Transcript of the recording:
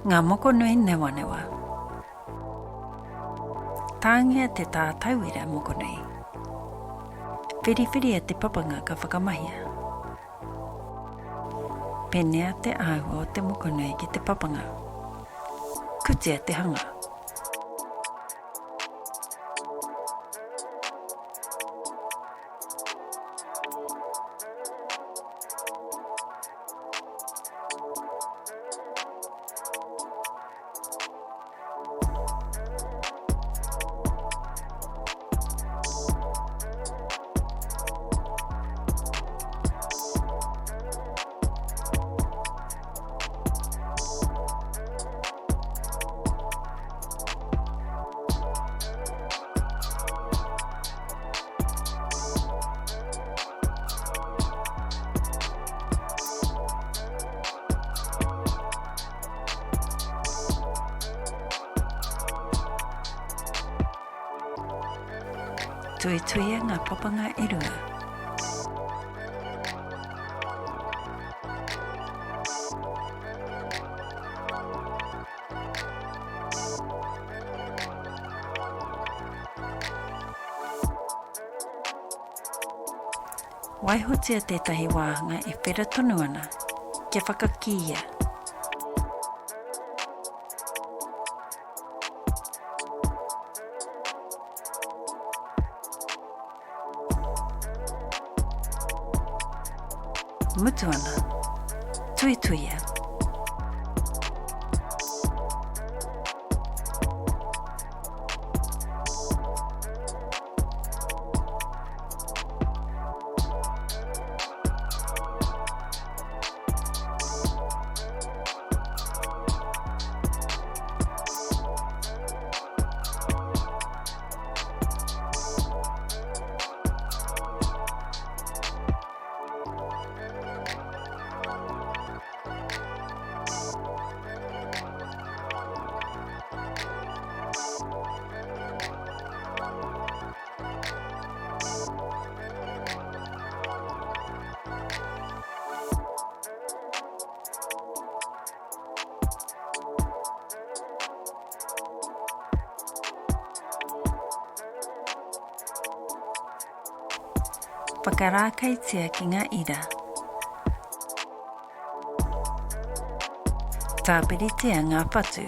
Ngā Mokonui Newanewa. Tāngia te tātauira mokonui. Whiriwhiri e te papanga ka whakamahia. Penea te āhua o te mokonui ki te papanga. Kutia te hanga. Tuituia ngā papanga e rua. Waihotia tētahi wāhanga e whera tonu ana, kia whakakia. Mutuana, tuituia. Whakarākeitia ki ngā ira. Tāpirihia ngā whatu.